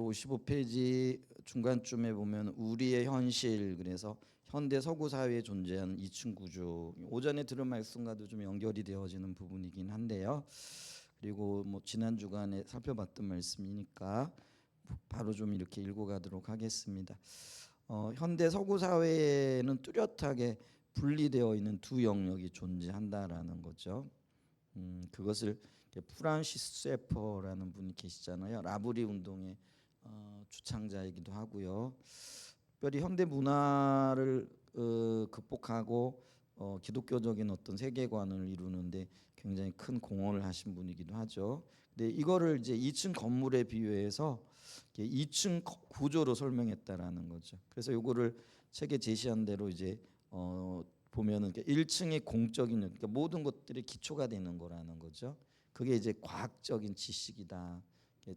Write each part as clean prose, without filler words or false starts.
55페이지 중간쯤에 보면 우리의 현실, 그래서 현대 서구 사회에 존재하는 이층 구조, 오전에 들은 말씀과도 좀 연결이 되어지는 부분이긴 한데요. 그리고 뭐 지난 주간에 살펴봤던 말씀이니까 바로 좀 이렇게 읽어가도록 하겠습니다. 현대 서구 사회에는 뚜렷하게 분리되어 있는 두 영역이 존재한다라는 거죠. 그것을 프란시스 세퍼라는 분이 계시잖아요. 라브리 운동의 주창자이기도 하고요. 특별히 현대 문화를 극복하고 기독교적인 어떤 세계관을 이루는데 굉장히 큰 공헌을 하신 분이기도 하죠. 근데 이거를 이제 2층 건물에 비유해서 2층 구조로 설명했다라는 거죠. 그래서 요거를 책에 제시한 대로 이제 보면은 1층이 공적인, 그러니까 모든 것들이 기초가 되는 거라는 거죠. 그게 이제 과학적인 지식이다.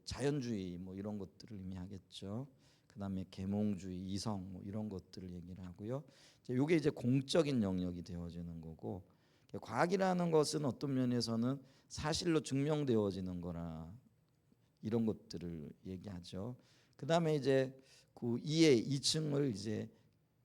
자연주의 뭐 이런 것들을 의미하겠죠. 그다음에 계몽주의, 이성 뭐 이런 것들을 얘기를 하고요. 이게 이제 공적인 영역이 되어지는 거고, 과학이라는 것은 어떤 면에서는 사실로 증명되어지는 거라 이런 것들을 얘기하죠. 그다음에 이제 그 2층을 이제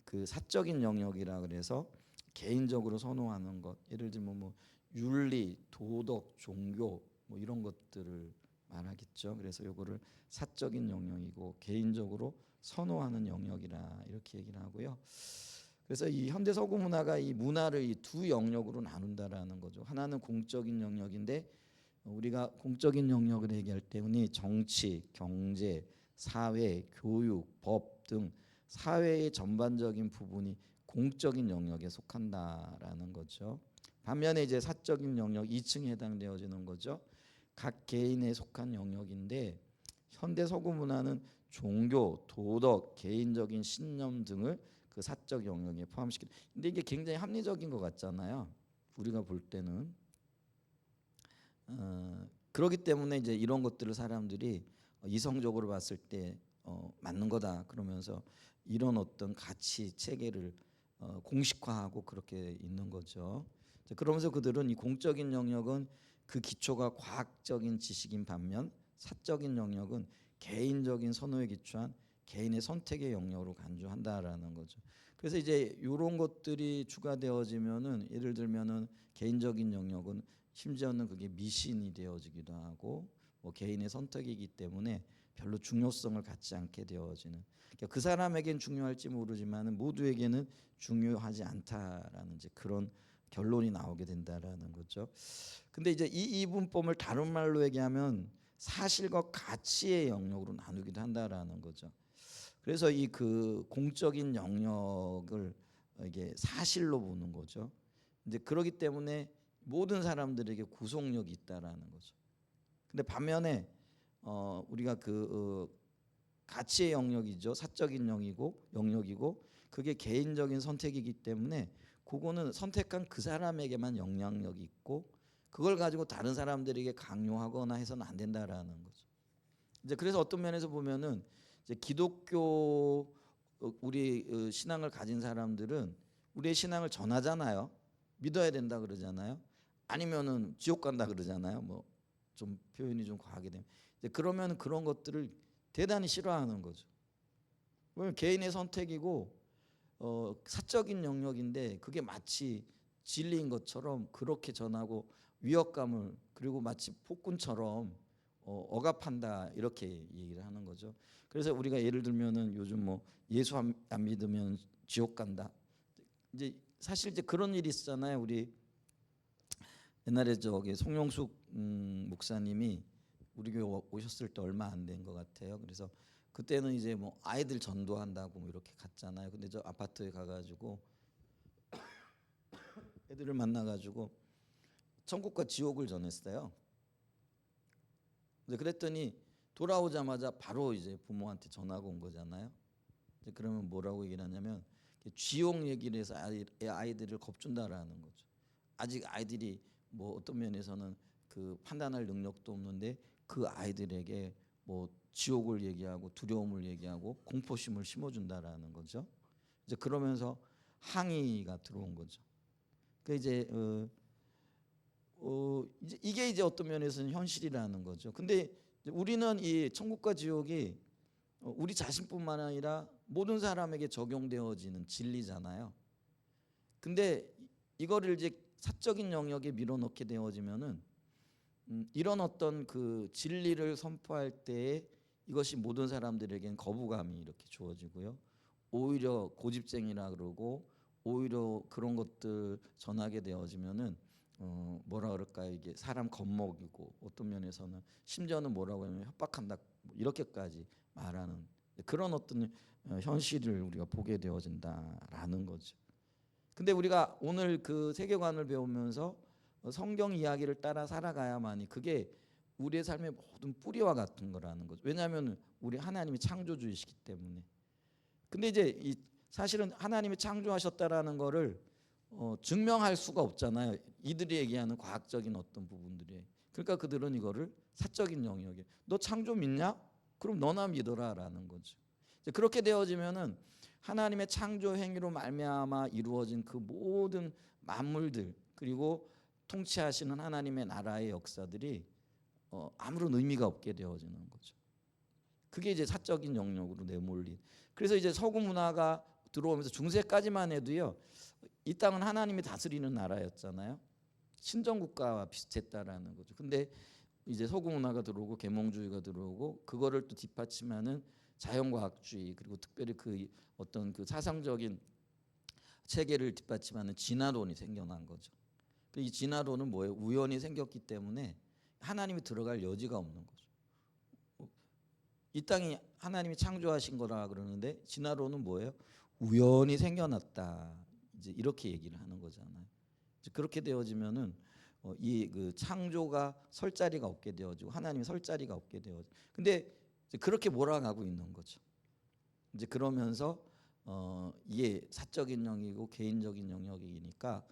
그 사적인 영역이라 그래서 개인적으로 선호하는 것, 예를 들면 뭐 윤리, 도덕, 종교 뭐 이런 것들을 말하겠죠. 그래서 요거를 사적인 영역이고 개인적으로 선호하는 영역이라 이렇게 얘기를 하고요. 그래서 이 현대 서구 문화가 이 문화를 이 두 영역으로 나눈다라는 거죠. 하나는 공적인 영역인데 우리가 공적인 영역을 얘기할 때 흔히 정치, 경제, 사회, 교육, 법 등 사회의 전반적인 부분이 공적인 영역에 속한다라는 거죠. 반면에 이제 사적인 영역 2층에 해당되어지는 거죠. 각 개인에 속한 영역인데 현대 서구 문화는 종교, 도덕, 개인적인 신념 등을 그 사적 영역에 포함시키는. 근데 이게 굉장히 합리적인 것 같잖아요. 우리가 볼 때는 그렇기 때문에 이제 이런 것들을 사람들이 이성적으로 봤을 때 맞는 거다 그러면서 이런 어떤 가치 체계를 공식화하고 그렇게 있는 거죠. 그러면서 그들은 이 공적인 영역은 그 기초가 과학적인 지식인 반면 사적인 영역은 개인적인 선호에 기초한 개인의 선택의 영역으로 간주한다라는 거죠. 그래서 이제 이런 것들이 추가되어지면은 예를 들면은 개인적인 영역은 심지어는 그게 미신이 되어지기도 하고 뭐 개인의 선택이기 때문에 별로 중요성을 갖지 않게 되어지는, 그러니까 그 사람에겐 중요할지 모르지만은 모두에게는 중요하지 않다라는 이제 그런 결론이 나오게 된다라는 거죠. 근데 이제 이 이분법을 다른 말로 얘기하면 사실과 가치의 영역으로 나누기도 한다라는 거죠. 그래서 이 그 공적인 영역을 이게 사실로 보는 거죠. 이제 그러기 때문에 모든 사람들에게 구속력이 있다라는 거죠. 근데 반면에 우리가 가치의 영역이죠. 사적인 영역이고 그게 개인적인 선택이기 때문에 그거는 선택한 그 사람에게만 영향력이 있고 그걸 가지고 다른 사람들에게 강요하거나 해서는 안 된다라는 거죠. 이제 그래서 어떤 면에서 보면은 이제 기독교 우리 신앙을 가진 사람들은 우리의 신앙을 전하잖아요. 믿어야 된다 그러잖아요. 아니면은 지옥 간다 그러잖아요. 뭐 좀 표현이 좀 과하게 되면 이제 그러면 그런 것들을 대단히 싫어하는 거죠. 왜냐면 개인의 선택이고 사적인 영역인데 그게 마치 진리인 것처럼 그렇게 전하고 위협감을, 그리고 마치 폭군처럼 억압한다 이렇게 얘기를 하는 거죠. 그래서 우리가 예를 들면은 요즘 뭐 예수 안 믿으면 지옥 간다. 이제 사실 이제 그런 일이 있었잖아요. 우리 옛날에 저기 송영숙 목사님이 우리 교회 오셨을 때 얼마 안 된 것 같아요. 그래서 그때는 이제 뭐 아이들 전도한다고 뭐 이렇게 갔잖아요. 근데 저 아파트에 가가지고 애들을 만나가지고 천국과 지옥을 전했어요. 근데 그랬더니 돌아오자마자 바로 이제 부모한테 전화가 온 거잖아요. 이제 그러면 뭐라고 얘기를 하냐면 지옥 얘기를 해서 아이들을 겁준다라는 거죠. 아직 아이들이 뭐 어떤 면에서는 그 판단할 능력도 없는데 그 아이들에게 뭐 지옥을 얘기하고 두려움을 얘기하고 공포심을 심어준다라는 거죠. 이제 그러면서 항의가 들어온 거죠. 그 이제 이게 이제 어떤 면에서는 현실이라는 거죠. 근데 우리는 이 천국과 지옥이 우리 자신뿐만 아니라 모든 사람에게 적용되어지는 진리잖아요. 근데 이거를 이제 사적인 영역에 밀어넣게 되어지면은 이런 어떤 그 진리를 선포할 때에 이것이 모든 사람들에겐 거부감이 이렇게 주어지고요. 오히려 고집쟁이라 그러고 오히려 그런 것들 전하게 되어지면은 뭐라 그럴까요? 이게 사람 겁먹이고 어떤 면에서는 심지어는 뭐라고 하면 협박한다 뭐 이렇게까지 말하는 그런 어떤 현실을 우리가 보게 되어진다라는 거죠. 근데 우리가 오늘 그 세계관을 배우면서 성경 이야기를 따라 살아가야만이 그게 우리의 삶의 모든 뿌리와 같은 거라는 거죠. 왜냐하면 우리 하나님이 창조주이시기 때문에. 근데 이제 사실은 하나님이 창조하셨다라는 거를 증명할 수가 없잖아요. 이들이 얘기하는 과학적인 어떤 부분들이. 그러니까 그들은 이거를 사적인 영역에 너 창조 믿냐? 그럼 너나 믿어라라는 거죠. 그렇게 되어지면은 하나님의 창조 행위로 말미암아 이루어진 그 모든 만물들 그리고 통치하시는 하나님의 나라의 역사들이 아무런 의미가 없게 되어지는 거죠. 그게 이제 사적인 영역으로 내몰린. 그래서 이제 서구 문화가 들어오면서 중세까지만 해도요. 이 땅은 하나님이 다스리는 나라였잖아요. 신정 국가와 비슷했다라는 거죠. 근데 이제 서구 문화가 들어오고 계몽주의가 들어오고 그거를 또 뒷받침하는 자연과학주의 그리고 특별히 그 어떤 그 사상적인 체계를 뒷받침하는 진화론이 생겨난 거죠. 이 진화론은 뭐예요? 우연히 생겼기 때문에 하나님이 들어갈 여지가 없는 거죠. 이 땅이 하나님이 창조하신 거라 그러는데 진화론은 뭐예요? 우연히 생겨났다. 이제 이렇게 얘기를 하는 거잖아요. 이제 그렇게 되어지면은 이 그 창조가 설 자리가 없게 되어지고 하나님이 설 자리가 없게 되어지. 근데 이제 그렇게 몰아가고 있는 거죠. 이제 그러면서 이게 사적인 영역이고 개인적인 영역이니까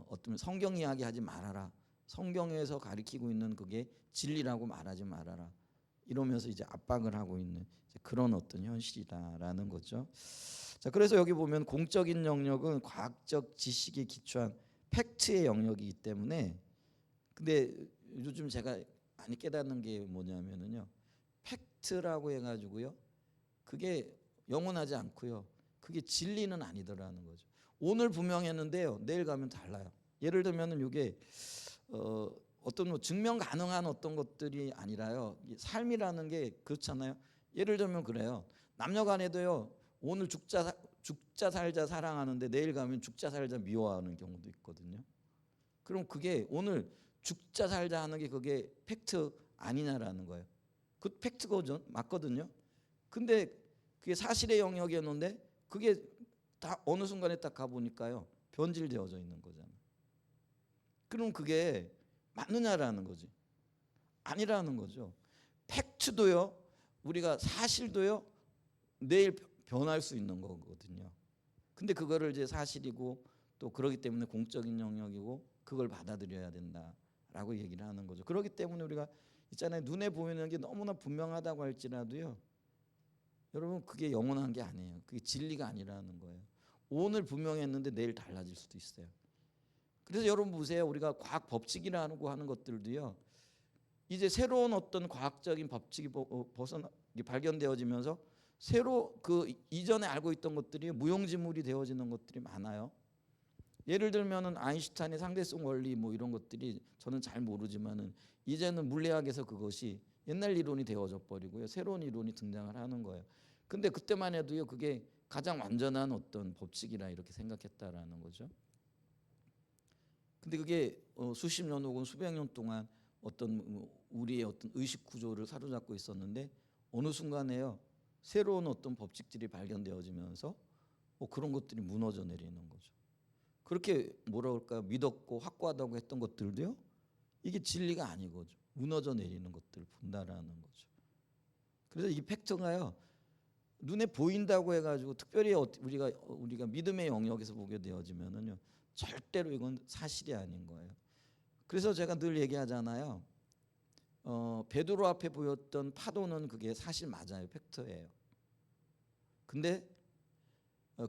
어떤 성경 이야기하지 말아라. 성경에서 가리키고 있는 그게 진리라고 말하지 말아라. 이러면서 이제 압박을 하고 있는 그런 어떤 현실이다라는 거죠. 자, 그래서 여기 보면 공적인 영역은 과학적 지식에 기초한 팩트의 영역이기 때문에 근데 요즘 제가 많이 깨닫는 게 뭐냐면은요. 팩트라고 해가지고요. 그게 영원하지 않고요. 그게 진리는 아니더라는 거죠. 오늘 분명했는데요. 내일 가면 달라요. 예를 들면은 이게 어떤 뭐 증명 가능한 어떤 것들이 아니라요. 삶이라는 게 그렇잖아요. 예를 들면 그래요. 남녀간에도요. 오늘 죽자 살자 사랑하는데 내일 가면 죽자 살자 미워하는 경우도 있거든요. 그럼 그게 오늘 죽자 살자 하는 게 그게 팩트 아니냐라는 거예요. 그 팩트거든 맞거든요. 근데 그게 사실의 영역이었는데 그게 다 어느 순간에 딱 가보니까요. 변질되어져 있는 거잖아요. 그럼 그게 맞느냐라는 거지. 아니라는 거죠. 팩트도요. 우리가 사실도요. 내일 변할 수 있는 거거든요. 근데 그거를 이제 사실이고 또 그러기 때문에 공적인 영역이고 그걸 받아들여야 된다라고 얘기를 하는 거죠. 그렇기 때문에 우리가 있잖아요. 눈에 보이는 게 너무나 분명하다고 할지라도요. 여러분 그게 영원한 게 아니에요. 그게 진리가 아니라는 거예요. 오늘 분명했는데 내일 달라질 수도 있어요. 그래서 여러분 보세요. 우리가 과학 법칙이라고 하는 것들도요. 이제 새로운 어떤 과학적인 법칙이 발견되어지면서 새로 그 이전에 알고 있던 것들이 무용지물이 되어지는 것들이 많아요. 예를 들면은 아인슈타인의 상대성 원리 뭐 이런 것들이 저는 잘 모르지만은 이제는 물리학에서 그것이 옛날 이론이 되어져 버리고요. 새로운 이론이 등장을 하는 거예요. 근데 그때만 해도요. 그게 가장 완전한 어떤 법칙이라 이렇게 생각했다라는 거죠. 근데 그게 수십 년 혹은 수백 년 동안 어떤 우리의 어떤 의식 구조를 사로잡고 있었는데 어느 순간에요. 새로운 어떤 법칙들이 발견되어지면서 그런 것들이 무너져 내리는 거죠. 그렇게 뭐라 그럴까요? 믿었고 확고하다고 했던 것들도요. 이게 진리가 아니거죠. 무너져 내리는 것들을 본다라는 거죠. 그래서 이 팩트가요. 눈에 보인다고 해가지고 특별히 우리가 믿음의 영역에서 보게 되어지면은요. 절대로 이건 사실이 아닌 거예요. 그래서 제가 늘 얘기하잖아요. 베드로 앞에 보였던 파도는 그게 사실 맞아요. 팩트예요. 근데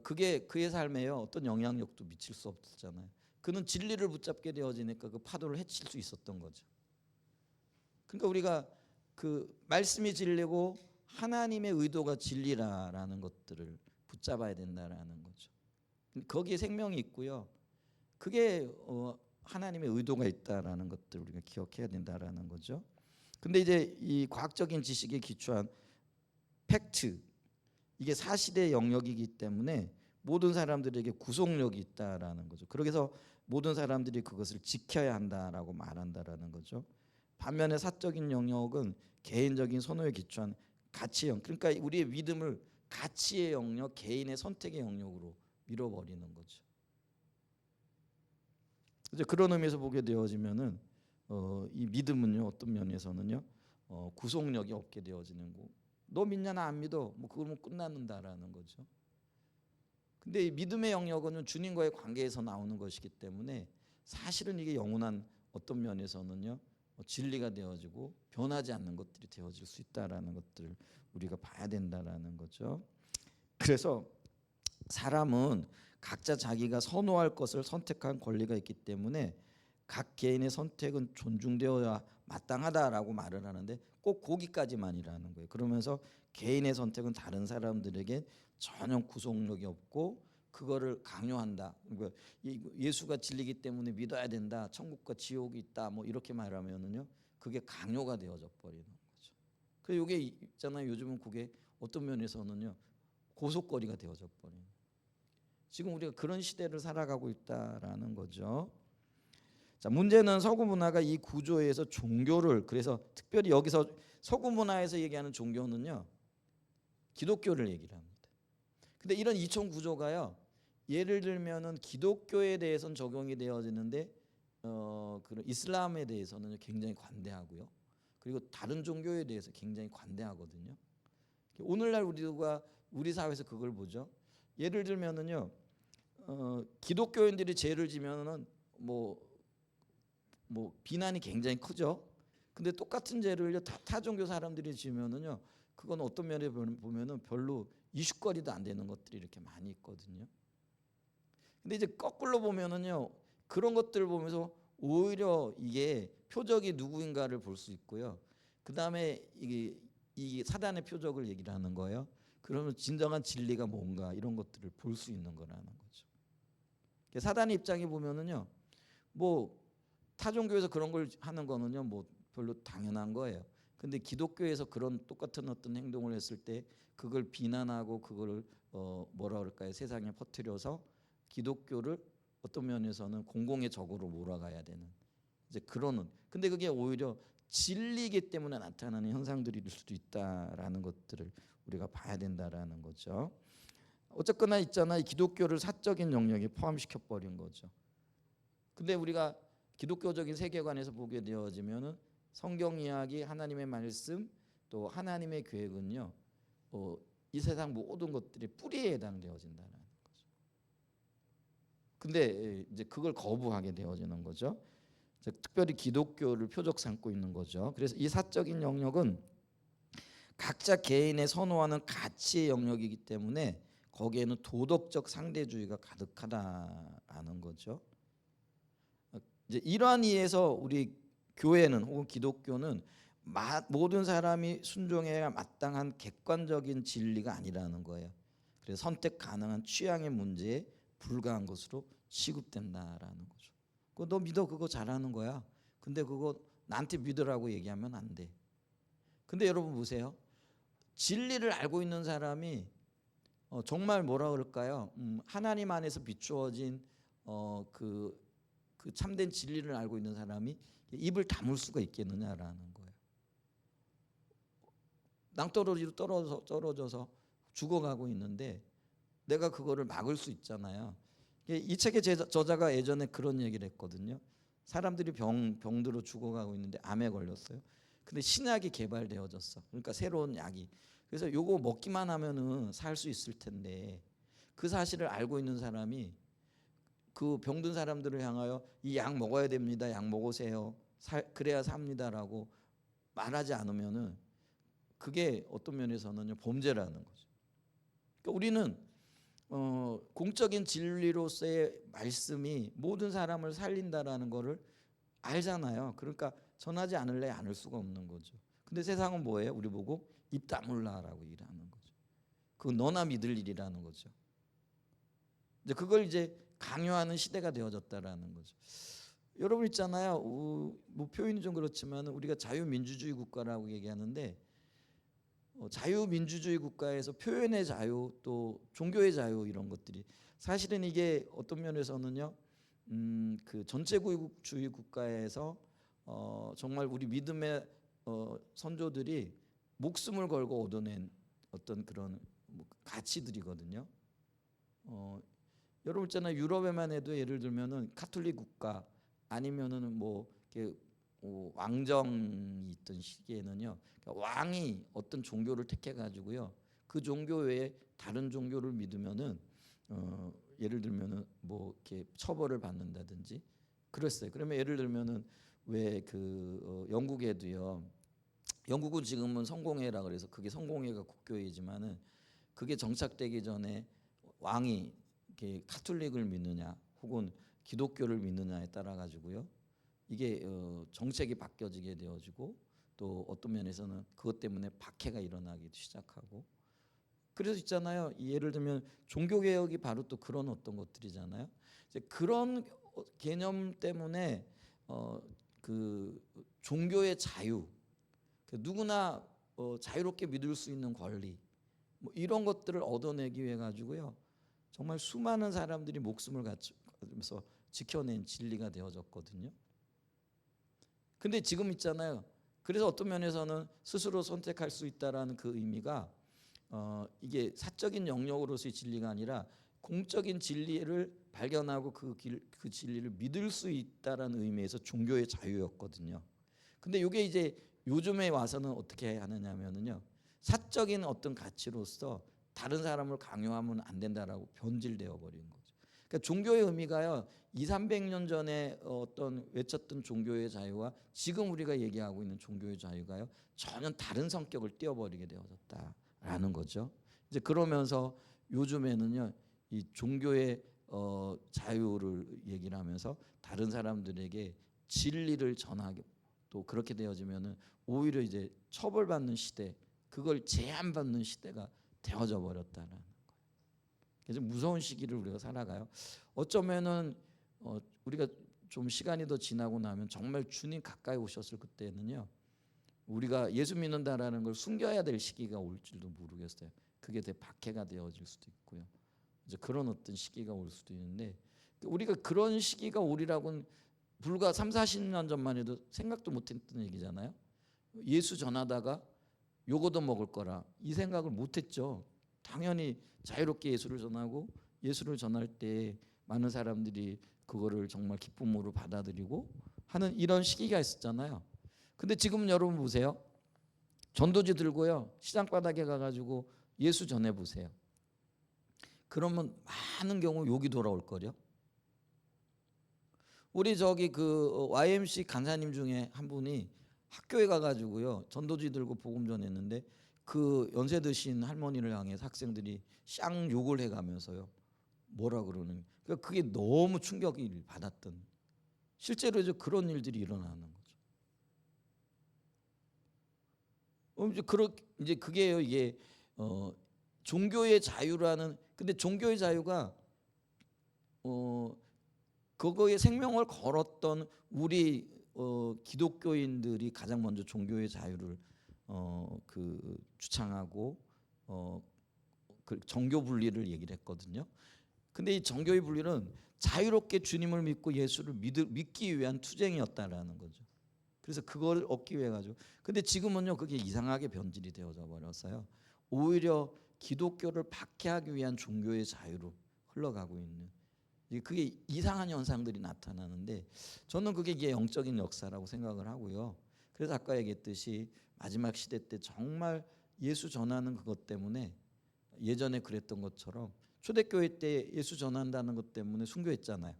그게 그의 삶에요. 어떤 영향력도 미칠 수 없었잖아요. 그는 진리를 붙잡게 되어지니까 그 파도를 해칠 수 있었던 거죠. 그러니까 우리가 그 말씀이 진리고 하나님의 의도가 진리라라는 것들을 붙잡아야 된다라는 거죠. 거기에 생명이 있고요. 그게 하나님의 의도가 있다라는 것들 우리가 기억해야 된다라는 거죠. 근데 이제 이 과학적인 지식에 기초한 팩트, 이게 사실의 영역이기 때문에 모든 사람들에게 구속력이 있다라는 거죠. 그래서 모든 사람들이 그것을 지켜야 한다라고 말한다라는 거죠. 반면에 사적인 영역은 개인적인 선호에 기초한 가치의 영역, 그러니까 우리의 믿음을 가치의 영역, 개인의 선택의 영역으로 밀어버리는 거죠. 이제 그런 의미에서 보게 되어지면은 이 믿음은요, 어떤 면에서는요, 구속력이 없게 되어지는 거. 너 믿냐 나 안 믿어, 뭐 그거면 끝났는다라는 거죠. 근데 이 믿음의 영역은 주님과의 관계에서 나오는 것이기 때문에 사실은 이게 영원한 어떤 면에서는요, 진리가 되어지고 변하지 않는 것들이 되어질 수 있다라는 것들을 우리가 봐야 된다라는 거죠. 그래서 사람은 각자 자기가 선호할 것을 선택한 권리가 있기 때문에 각 개인의 선택은 존중되어야 마땅하다라고 말을 하는데 꼭 거기까지만이라는 거예요. 그러면서 개인의 선택은 다른 사람들에게 전혀 구속력이 없고 그거를 강요한다. 그러니까 예수가 진리기 때문에 믿어야 된다. 천국과 지옥이 있다. 뭐 이렇게 말하면은요, 그게 강요가 되어져 버리는 거죠. 그 이게 있잖아요. 요즘은 그게 어떤 면에서는요, 고속거리가 되어져 버리는. 지금 우리가 그런 시대를 살아가고 있다라는 거죠. 자, 문제는 서구 문화가 이 구조에서 종교를, 그래서 특별히 여기서 서구 문화에서 얘기하는 종교는요, 기독교를 얘기를 합니다. 근데 이런 이촌 구조가요, 예를 들면은 기독교에 대해서는 적용이 되어지는데 그런 이슬람에 대해서는 굉장히 관대하고요. 그리고 다른 종교에 대해서 굉장히 관대하거든요. 오늘날 우리 사회에서 그걸 보죠. 예를 들면은요, 기독교인들이 죄를 지면은 뭐 비난이 굉장히 크죠. 근데 똑같은 죄를요, 타 종교 사람들이 지면은요, 그건 어떤 면에 보면은 별로 이슈거리도 안 되는 것들이 이렇게 많이 있거든요. 근데 이제 거꾸로 보면은요, 그런 것들을 보면서 오히려 이게 표적이 누구인가를 볼 수 있고요. 그 다음에 이게 사단의 표적을 얘기를 하는 거예요. 그러면 진정한 진리가 뭔가 이런 것들을 볼 수 있는 거라는 거죠. 사단의 입장에 보면은요, 뭐 타종교에서 그런 걸 하는 거는요, 뭐 별로 당연한 거예요. 근데 기독교에서 그런 똑같은 어떤 행동을 했을 때 그걸 비난하고 그걸 뭐라 그럴까요? 세상에 퍼뜨려서 기독교를 어떤 면에서는 공공의 적으로 몰아가야 되는 이제 그런. 근데 그게 오히려 진리이기 때문에 나타나는 현상들일 수도 있다라는 것들을 우리가 봐야 된다라는 거죠. 어쨌거나 있잖아, 이 기독교를 사적인 영역에 포함시켜 버린 거죠. 근데 우리가 기독교적인 세계관에서 보게 되어지면은 성경 이야기, 하나님의 말씀, 또 하나님의 계획은요, 이 세상 모든 것들이 뿌리에 해당되어진다는 거죠. 근데 이제 그걸 거부하게 되어지는 거죠. 특별히 기독교를 표적 삼고 있는 거죠. 그래서 이 사적인 영역은 각자 개인의 선호하는 가치의 영역이기 때문에 거기에는 도덕적 상대주의가 가득하다라는 거죠. 이제 이러한 이유에서 우리 교회는 혹은 기독교는 모든 사람이 순종해야 마땅한 객관적인 진리가 아니라는 거예요. 그래서 선택 가능한 취향의 문제에 불과한 것으로 취급된다라는 거죠. 너 믿어, 그거 잘하는 거야. 근데 그거 나한테 믿으라고 얘기하면 안 돼. 근데 여러분 보세요. 진리를 알고 있는 사람이 정말 뭐라 그럴까요? 하나님 안에서 비추어진 그 참된 진리를 알고 있는 사람이 입을 다물 수가 있겠느냐라는 거예요. 낭떠러지로 떨어져서 죽어가고 있는데 내가 그거를 막을 수 있잖아요. 이 책의 저자가 예전에 그런 얘기를 했거든요. 사람들이 병들어 죽어가고 있는데 암에 걸렸어요. 근데 신약이 개발되어졌어. 그러니까 새로운 약이. 그래서 요거 먹기만 하면은 살 수 있을 텐데 그 사실을 알고 있는 사람이 그 병든 사람들을 향하여 이 약 먹어야 됩니다. 약 먹으세요. 그래야 삽니다라고 말하지 않으면은 그게 어떤 면에서는 범죄라는 거죠. 그러니까 우리는 공적인 진리로서의 말씀이 모든 사람을 살린다라는 거를 알잖아요. 그러니까 전하지 않을래 않을 수가 없는 거죠. 근데 세상은 뭐예요? 우리 보고 입 다물라라고 일하는 거죠. 그건 너나 믿을 일이라는 거죠. 이제 그걸 이제 강요하는 시대가 되어졌다라는 거죠. 여러분 있잖아요. 뭐 표현이 좀 그렇지만 우리가 자유민주주의 국가라고 얘기하는데 자유민주주의 국가에서 표현의 자유 또 종교의 자유 이런 것들이 사실은 이게 어떤 면에서는요. 그 전체주의 국가에서 정말 우리 믿음의 선조들이 목숨을 걸고 얻어낸 어떤 그런 뭐 가치들이거든요. 여러분 있잖아요. 유럽에만 해도 예를 들면은 카톨릭 국가 아니면은 뭐 이렇게 왕정이 있던 시기에는요. 그러니까 왕이 어떤 종교를 택해 가지고요. 그 종교 외에 다른 종교를 믿으면은 예를 들면은 뭐 이렇게 처벌을 받는다든지 그랬어요. 그러면 예를 들면은 왜 그 영국에도요. 영국은 지금은 성공회라 그래서 그게 성공회가 국교회지만은 그게 정착되기 전에 왕이 이렇게 카톨릭을 믿느냐 혹은 기독교를 믿느냐에 따라 가지고요. 이게 정책이 바뀌어지게 되어지고 또 어떤 면에서는 그것 때문에 박해가 일어나기 시작하고 그래서 있잖아요. 예를 들면 종교개혁이 바로 또 그런 어떤 것들이잖아요. 이제 그런 개념 때문에 그 종교의 자유, 누구나 자유롭게 믿을 수 있는 권리, 뭐 이런 것들을 얻어내기 위해 가지고요. 정말 수많은 사람들이 목숨을 갖면서 지켜낸 진리가 되어졌거든요. 근데 지금 있잖아요. 그래서 어떤 면에서는 스스로 선택할 수 있다라는 그 의미가 이게 사적인 영역으로서의 진리가 아니라 공적인 진리를 발견하고 그 진리를 믿을 수 있다라는 의미에서 종교의 자유였거든요. 근데 이게 이제 요즘에 와서는 어떻게 하느냐면요. 사적인 어떤 가치로서 다른 사람을 강요하면 안 된다라고 변질되어 버린 거죠. 그러니까 종교의 의미가요. 200~300년 전에 어떤 외쳤던 종교의 자유와 지금 우리가 얘기하고 있는 종교의 자유가요. 전혀 다른 성격을 띄어버리게 되어졌다라는 거죠. 이제 그러면서 요즘에는요. 이 종교의 자유를 얘기를 하면서 다른 사람들에게 진리를 전하게 또 그렇게 되어지면은 오히려 이제 처벌받는 시대, 그걸 제한받는 시대가 되어져 버렸다는 거예요. 그래서 무서운 시기를 우리가 살아가요. 어쩌면은 우리가 좀 시간이 더 지나고 나면 정말 주님 가까이 오셨을 그때는요. 우리가 예수 믿는다라는 걸 숨겨야 될 시기가 올지도 모르겠어요. 그게 되게 박해가 되어질 수도 있고요. 이제 그런 어떤 시기가 올 수도 있는데 우리가 그런 시기가 오리라고는 불과 30~40년 전만 해도 생각도 못했던 얘기잖아요. 예수 전하다가 요거도 먹을 거라 이 생각을 못했죠. 당연히 자유롭게 예수를 전하고 예수를 전할 때 많은 사람들이 그거를 정말 기쁨으로 받아들이고 하는 이런 시기가 있었잖아요. 근데 지금 여러분 보세요. 전도지 들고요. 시장 바닥에 가가지고 예수 전해 보세요. 그러면 많은 경우 욕이 돌아올 거요. 우리 저기 그 YMC 간사님 중에 한 분이 학교에 가가지고요. 전도지 들고 복음 전했는데 그 연세 드신 할머니를 향해서 학생들이 쌍 욕을 해가면서요. 뭐라 그러는. 그러니까 그게 너무 충격을 받았던. 실제로 이제 그런 일들이 일어나는 거죠. 이제 그게요. 이게 종교의 자유라는. 근데 종교의 자유가 그거에 생명을 걸었던 우리 기독교인들이 가장 먼저 종교의 자유를 그 주창하고 그 정교 분리를 얘기를 했거든요. 근데 이 정교의 분리는 자유롭게 주님을 믿고 예수를 믿기 위한 투쟁이었다라는 거죠. 그래서 그걸 얻기 위해 가지고. 근데 지금은요 그게 이상하게 변질이 되어져 버렸어요. 오히려 기독교를 박해하기 위한 종교의 자유로 흘러가고 있는. 그게 이상한 현상들이 나타나는데 저는 그게 이게 영적인 역사라고 생각을 하고요. 그래서 아까 얘기했듯이 마지막 시대 때 정말 예수 전하는 그것 때문에 예전에 그랬던 것처럼 초대교회 때 예수 전한다는 것 때문에 순교했잖아요.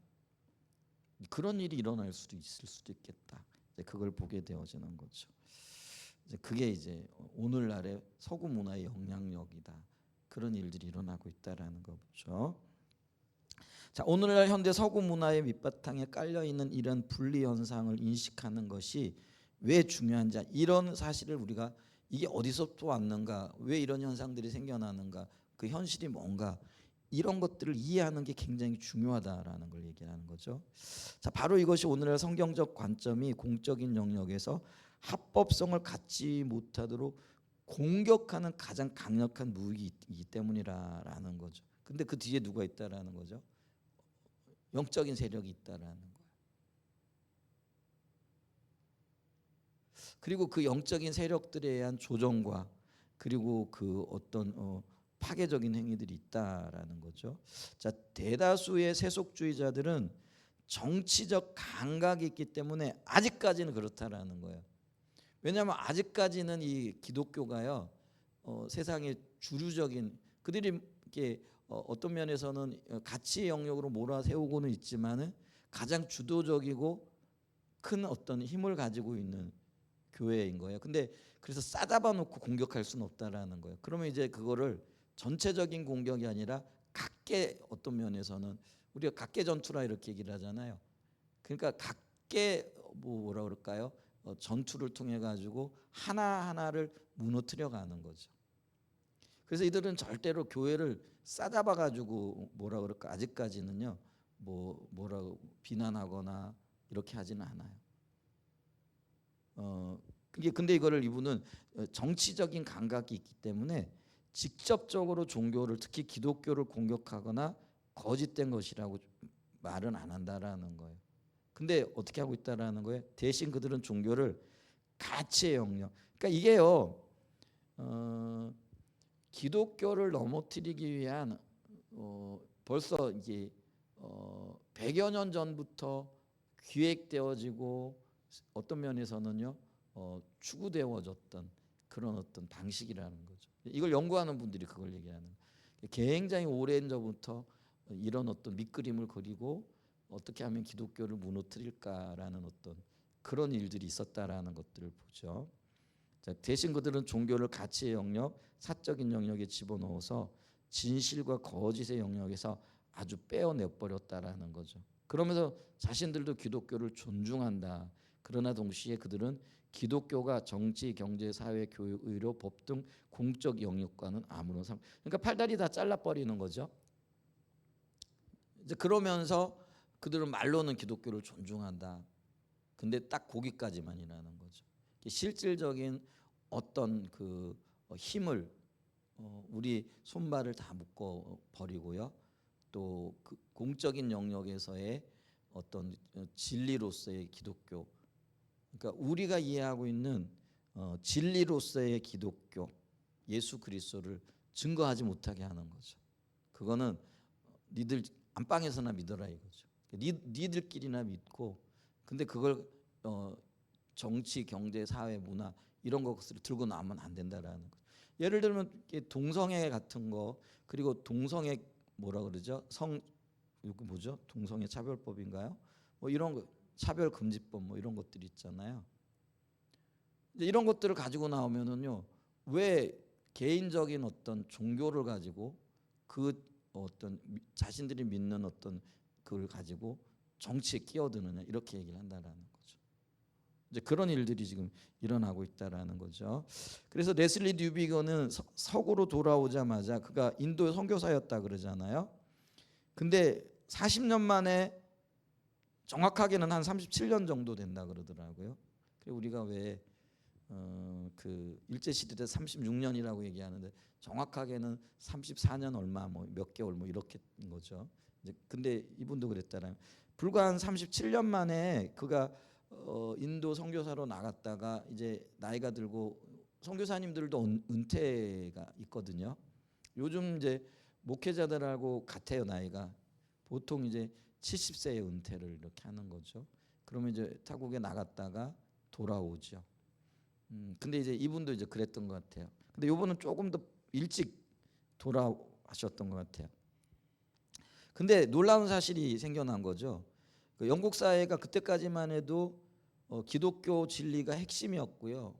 그런 일이 일어날 수도 있을 수도 있겠다. 이제 그걸 보게 되어지는 거죠. 이제 그게 이제 오늘날의 서구 문화의 영향력이다. 그런 일들이 일어나고 있다라는 거죠. 자, 오늘날 현대 서구 문화의 밑바탕에 깔려 있는 이런 분리 현상을 인식하는 것이 왜 중요한지 이런 사실을 우리가 이게 어디서부터 왔는가, 왜 이런 현상들이 생겨나는가, 그 현실이 뭔가, 이런 것들을 이해하는 게 굉장히 중요하다라는 걸 얘기하는 거죠. 자, 바로 이것이 오늘날 성경적 관점이 공적인 영역에서 합법성을 갖지 못하도록 공격하는 가장 강력한 무기이기 때문이라는 거죠. 근데 그 뒤에 누가 있다라는 거죠? 영적인 세력이 있다라는 거예요. 그리고 그 영적인 세력들에 의한 조정과 그리고 그 어떤 파괴적인 행위들이 있다라는 거죠. 자, 대다수의 세속주의자들은 정치적 감각이 있기 때문에 아직까지는 그렇다라는 거예요. 왜냐하면 아직까지는 이 기독교가요, 세상의 주류적인, 그들이 이렇게 어떤 면에서는 가치 영역으로 몰아세우고는 있지만은 가장 주도적이고 큰 어떤 힘을 가지고 있는 교회인 거예요. 근데 그래서 싸잡아 놓고 공격할 수는 없다라는 거예요. 그러면 이제 그거를 전체적인 공격이 아니라 각계, 어떤 면에서는 우리가 각계 전투라 이렇게 얘기를 하잖아요. 그러니까 각계 뭐라 그럴까요? 전투를 통해 가지고 하나하나를 무너뜨려 가는 거죠. 그래서 이들은 절대로 교회를 싸잡아 가지고 뭐라 그럴까, 아직까지는요, 뭐라고 비난하거나 이렇게 하지는 않아요. 근데 이거를 이분은 정치적인 감각이 있기 때문에 직접적으로 종교를, 특히 기독교를 공격하거나 거짓된 것이라고 말은 안 한다라는 거예요. 근데 어떻게 하고 있다라는 거예요? 대신 그들은 종교를 가치의 영역. 그러니까 이게요, 기독교를 넘어뜨리기 위한 벌써 이게 100여 년 전부터 기획되어지고 어떤 면에서는요, 추구되어졌던 그런 어떤 방식이라는 거죠. 이걸 연구하는 분들이 그걸 얘기하는 거예요. 굉장히 오랜 전부터 이런 어떤 밑그림을 그리고 어떻게 하면 기독교를 무너뜨릴까라는 어떤 그런 일들이 있었다라는 것들을 보죠. 자, 대신 그들은 종교를 가치의 영역, 사적인 영역에 집어넣어서 진실과 거짓의 영역에서 아주 빼어내 버렸다라는 거죠. 그러면서 자신들도 기독교를 존중한다. 그러나 동시에 그들은 기독교가 정치, 경제, 사회, 교육, 의료, 법 등 공적 영역과는 아무런 그러니까 팔다리 다 잘라 버리는 거죠. 이제 그러면서 그들은 말로는 기독교를 존중한다. 근데 딱 거기까지만이라는 거죠. 실질적인 어떤 그 힘을 우리 손발을 다 묶어 버리고요. 또 그 공적인 영역에서의 어떤 진리로서의 기독교, 그러니까 우리가 이해하고 있는 진리로서의 기독교, 예수 그리스도를 증거하지 못하게 하는 거죠. 그거는 니들 안방에서나 믿어라 이거죠. 니들끼리나 믿고, 근데 그걸 정치, 경제, 사회, 문화 이런 것을 들고 나오면 안 된다라는 거. 예를 들면 동성애 같은 거, 그리고 동성애 뭐라 그러죠? 이거 뭐죠? 동성애 차별법인가요? 뭐 이런 거, 차별금지법 뭐 이런 것들이 있잖아요. 이제 이런 것들을 가지고 나오면은요, 왜 개인적인 어떤 종교를 가지고 그 어떤 자신들이 믿는 어떤 그걸 가지고 정치에 끼어드느냐, 이렇게 얘기를 한다라는 거죠. 이제 그런 일들이 지금 일어나고 있다라는 거죠. 그래서 레슬리 뉴비거는 서구로 돌아오자마자 그가 인도 선교사였다 그러잖아요. 근데 40년 만에, 정확하게는 한 37년 정도 된다 그러더라고요. 그리고 우리가 왜 그 일제 시대 때 36년이라고 얘기하는데 정확하게는 34년 얼마 뭐 몇 개월 뭐 이렇게인 거죠. 이제 근데 이분도 그랬잖아요. 불과 한 37년 만에 그가 인도 선교사로 나갔다가 이제 나이가 들고, 선교사님들도 은퇴가 있거든요. 요즘 이제 목회자들하고 같아요, 나이가. 보통 이제 70세에 은퇴를 이렇게 하는 거죠. 그러면 이제 타국에 나갔다가 돌아오죠. 근데 이제 이분도 이제 그랬던 것 같아요. 근데 이분은 조금 더 일찍 돌아하셨던 것 같아요. 근데 놀라운 사실이 생겨난 거죠. 그 영국 사회가 그때까지만 해도 기독교 진리가 핵심이었고요.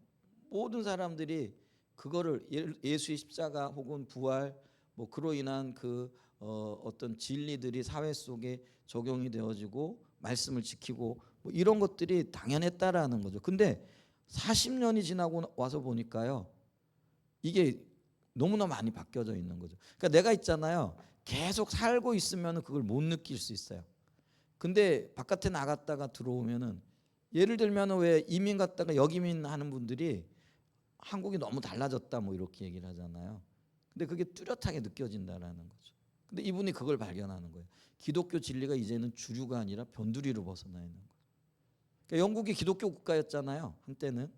모든 사람들이 그거를 예수의 십자가 혹은 부활, 뭐 그로 인한 그 어떤 진리들이 사회 속에 적용이 되어지고 말씀을 지키고 뭐 이런 것들이 당연했다라는 거죠. 근데 40년이 지나고 와서 보니까요, 이게 너무나 많이 바뀌어져 있는 거죠. 그러니까 내가 있잖아요. 계속 살고 있으면 그걸 못 느낄 수 있어요. 근데 바깥에 나갔다가 들어오면은 예를 들면 왜 이민 갔다가 역이민 하는 분들이 한국이 너무 달라졌다 뭐 이렇게 얘기를 하잖아요. 근데 그게 뚜렷하게 느껴진다라는 거죠. 근데 이분이 그걸 발견하는 거예요. 기독교 진리가 이제는 주류가 아니라 변두리로 벗어나 있는 거예요. 그러니까 영국이 기독교 국가였잖아요. 한때는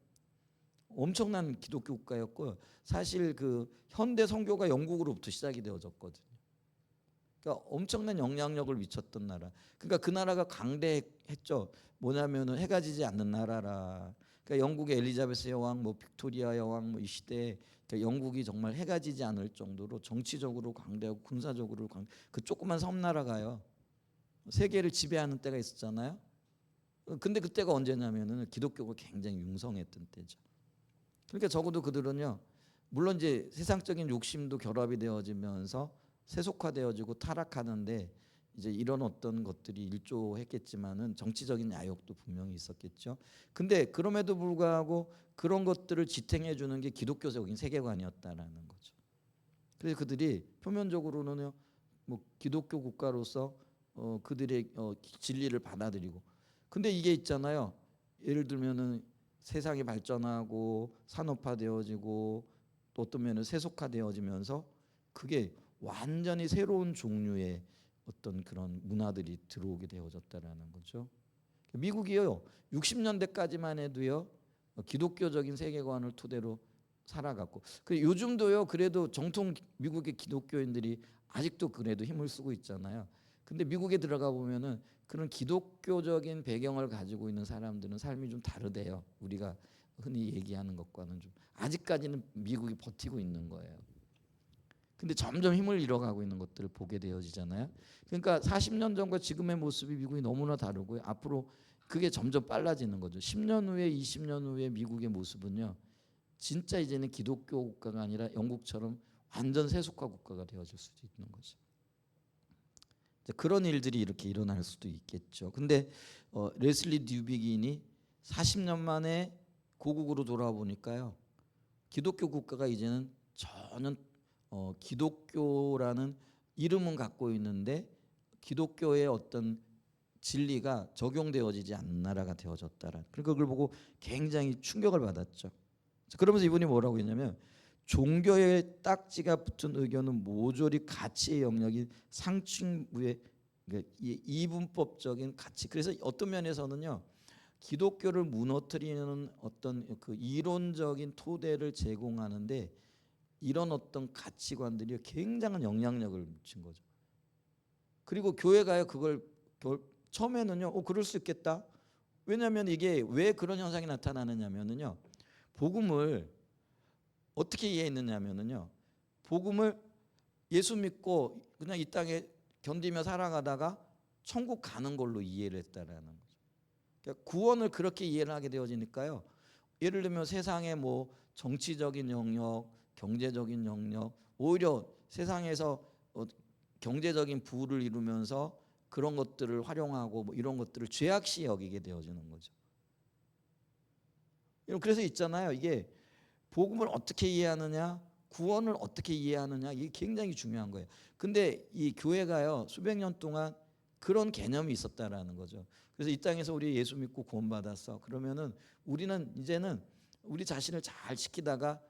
엄청난 기독교 국가였고 사실 그 현대 선교가 영국으로부터 시작이 되어졌거든요. 그러니까 엄청난 영향력을 미쳤던 나라. 그러니까 그 나라가 강대했죠. 뭐냐면은 해가 지지 않는 나라라. 그러니까 영국의 엘리자베스 여왕, 뭐 빅토리아 여왕, 뭐 이 시대에 그러니까 영국이 정말 해가 지지 않을 정도로 정치적으로 강대하고 군사적으로 그 조그만 섬나라가요. 세계를 지배하는 때가 있었잖아요. 근데 그때가 언제냐면은 기독교가 굉장히 융성했던 때죠. 그러니까 적어도 그들은요. 물론 이제 세상적인 욕심도 결합이 되어지면서 세속화되어지고 타락하는데 이제 이런 어떤 것들이 일조했겠지만은 정치적인 야욕도 분명히 있었겠죠. 근데 그럼에도 불구하고 그런 것들을 지탱해 주는 게 기독교적인 세계관이었다라는 거죠. 그래서 그들이 표면적으로는요, 뭐 기독교 국가로서 그들의 진리를 받아들이고, 근데 이게 있잖아요. 예를 들면은 세상이 발전하고 산업화되어지고 또 어떤 면은 세속화되어지면서 그게 완전히 새로운 종류의 어떤 그런 문화들이 들어오게 되어졌다라는 거죠. 미국이요 60년대까지만 해도요 기독교적인 세계관을 토대로 살아갔고 그 요즘도요 그래도 정통 미국의 기독교인들이 아직도 그래도 힘을 쓰고 있잖아요. 근데 미국에 들어가 보면은 그런 기독교적인 배경을 가지고 있는 사람들은 삶이 좀 다르대요. 우리가 흔히 얘기하는 것과는 좀 아직까지는 미국이 버티고 있는 거예요. 근데 점점 힘을 잃어가고 있는 것들을 보게 되어지잖아요. 그러니까 40년 전과 지금의 모습이 미국이 너무나 다르고요. 앞으로 그게 점점 빨라지는 거죠. 10년 후에 20년 후에 미국의 모습은요. 진짜 이제는 기독교 국가가 아니라 영국처럼 완전 세속화 국가가 되어질 수도 있는 거죠. 그런 일들이 이렇게 일어날 수도 있겠죠. 근데 레슬리 듀비긴이 40년 만에 고국으로 돌아와 보니까요. 기독교 국가가 이제는 전혀 기독교라는 이름은 갖고 있는데 기독교의 어떤 진리가 적용되어지지 않는 나라가 되어졌다라. 그러니까 그걸 보고 굉장히 충격을 받았죠. 그러면서 이분이 뭐라고 했냐면 종교의 딱지가 붙은 의견은 모조리 가치의 영역인 상층부의 이분법적인 가치. 그래서 어떤 면에서는요. 기독교를 무너뜨리는 어떤 그 이론적인 토대를 제공하는데 이런 어떤 가치관들이 굉장한 영향력을 미친 거죠. 그리고 교회가요 그걸 처음에는요, 그럴 수 있겠다. 왜냐하면 이게 왜 그런 현상이 나타나느냐면요, 복음을 어떻게 이해했느냐면요, 복음을 예수 믿고 그냥 이 땅에 견디며 살아가다가 천국 가는 걸로 이해를 했다라는 거죠. 그러니까 구원을 그렇게 이해를 하게 되어지니까요. 예를 들면 세상의 뭐 정치적인 영역, 경제적인 영역, 오히려 세상에서 경제적인 부를 이루면서 그런 것들을 활용하고 뭐 이런 것들을 죄악시 여기게 되어지는 거죠. 그래서 있잖아요. 이게 복음을 어떻게 이해하느냐, 구원을 어떻게 이해하느냐 이게 굉장히 중요한 거예요. 근데 이 교회가요 수백 년 동안 그런 개념이 있었다라는 거죠. 그래서 이 땅에서 우리 예수 믿고 구원받았어. 그러면은 우리는 이제는 우리 자신을 잘 지키다가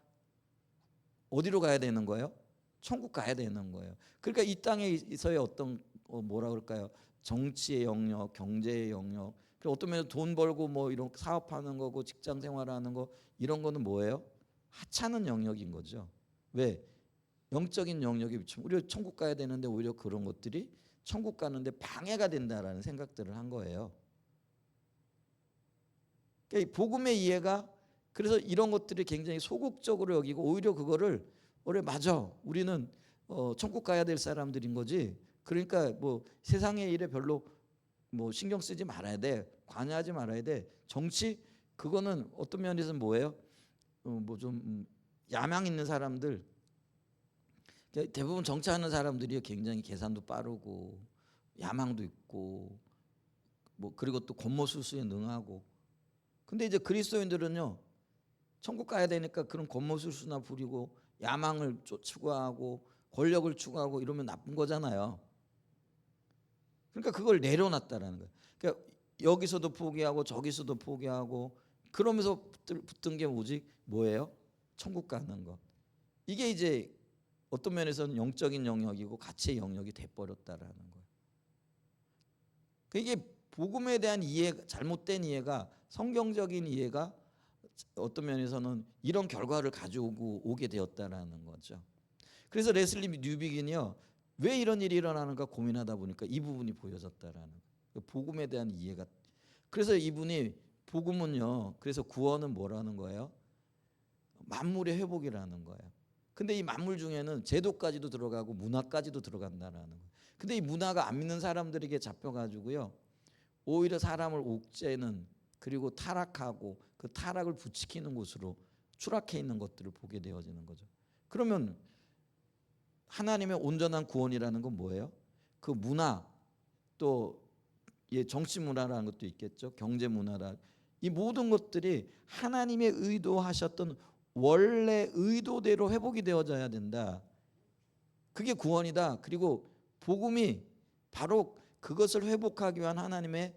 어디로 가야 되는 거예요? 천국 가야 되는 거예요. 그러니까 이 땅에서의 어떤 뭐라 그럴까요? 정치의 영역, 경제의 영역, 어떤 면에서 돈 벌고 뭐 이런 사업하는 거고 직장 생활하는 거 이런 거는 뭐예요? 하찮은 영역인 거죠. 왜? 영적인 영역에 비추면 우리가 천국 가야 되는데 오히려 그런 것들이 천국 가는데 방해가 된다라는 생각들을 한 거예요. 그러니까 복음의 이해가 그래서 이런 것들이 굉장히 소극적으로 여기고 오히려 그거를 맞아 우리는 천국 가야 될 사람들인 거지. 그러니까 뭐 세상의 일에 별로 뭐 신경 쓰지 말아야 돼. 관여하지 말아야 돼. 정치 그거는 어떤 면에서는 뭐예요? 뭐 좀 야망 있는 사람들 대부분 정치하는 사람들이 굉장히 계산도 빠르고 야망도 있고 뭐 그리고 또 권모술수에 능하고 근데 이제 그리스도인들은요 천국 가야 되니까 그런 권모술수나 부리고 야망을 추구하고 권력을 추구하고 이러면 나쁜 거잖아요. 그러니까 그걸 내려놨다라는 거예요. 그러니까 여기서도 포기하고 저기서도 포기하고 그러면서 붙은 게 뭐예요? 천국 가는 것. 이게 이제 어떤 면에서는 영적인 영역이고 가치의 영역이 돼버렸다라는 거예요. 이게 복음에 대한 잘못된 이해가, 성경적인 이해가 어떤 면에서는 이런 결과를 가지고 오게 되었다라는 거죠. 그래서 레슬리 뉴비긴이요, 왜 이런 일이 일어나는가 고민하다 보니까 이 부분이 보여졌다라는 거예요. 복음에 대한 이해가. 그래서 이분이 복음은요, 그래서 구원은 뭐라는 거예요? 만물의 회복이라는 거예요. 근데 이 만물 중에는 제도까지도 들어가고 문화까지도 들어간다라는 거예요. 근데 이 문화가 안 믿는 사람들에게 잡혀가지고요, 오히려 사람을 옥죄는, 그리고 타락하고 그 타락을 부추기는 곳으로 추락해 있는 것들을 보게 되어지는 거죠. 그러면 하나님의 온전한 구원이라는 건 뭐예요? 그 문화, 또 정치 문화라는 것도 있겠죠. 경제 문화라, 이 모든 것들이 하나님의 의도하셨던 원래 의도대로 회복이 되어져야 된다. 그게 구원이다. 그리고 복음이 바로 그것을 회복하기 위한 하나님의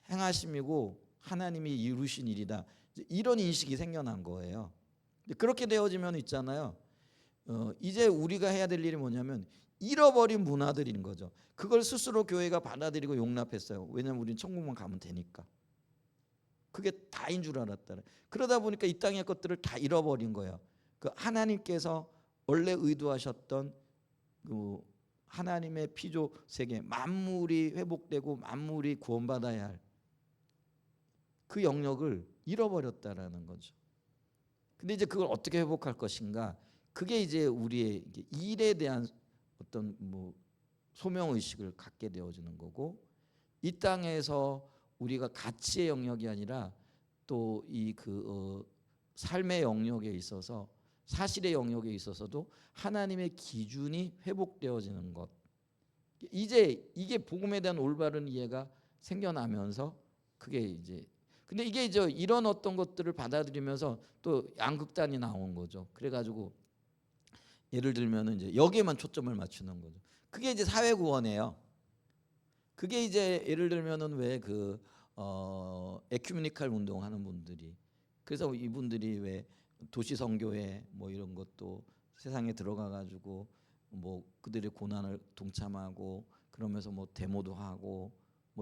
행하심이고 하나님이 이루신 일이다. 이런 인식이 생겨난 거예요. 그렇게 되어지면 있잖아요, 이제 우리가 해야 될 일이 뭐냐면 잃어버린 문화들인 거죠. 그걸 스스로 교회가 받아들이고 용납했어요. 왜냐하면 우리는 천국만 가면 되니까. 그게 다인 줄 알았다. 그러다 보니까 이 땅의 것들을 다 잃어버린 거예요. 그 하나님께서 원래 의도하셨던 그 하나님의 피조 세계, 만물이 회복되고 만물이 구원받아야 할 그 영역을 잃어버렸다라는 거죠. 근데 이제 그걸 어떻게 회복할 것인가? 그게 이제 우리의 일에 대한 어떤 소명 의식을 갖게 되어지는 거고, 이 땅에서 우리가 가치의 영역이 아니라 또 이 삶의 영역에 있어서, 사실의 영역에 있어서도 하나님의 기준이 회복되어지는 것. 이제 이게 복음에 대한 올바른 이해가 생겨나면서, 그게 이제, 근데 이게 이제 이런 어떤 것들을 받아들이면서 또 양극단이 나온 거죠. 그래가지고 예를 들면 이제 여기에만 초점을 맞추는 거죠. 그게 이제 사회구원이에요. 그게 이제 예를 들면은 왜 에큐메니칼 운동하는 분들이, 그래서 이분들이 왜 도시 선교회 이런 것도 세상에 들어가 가지고 그들의 고난을 동참하고 그러면서 데모도 하고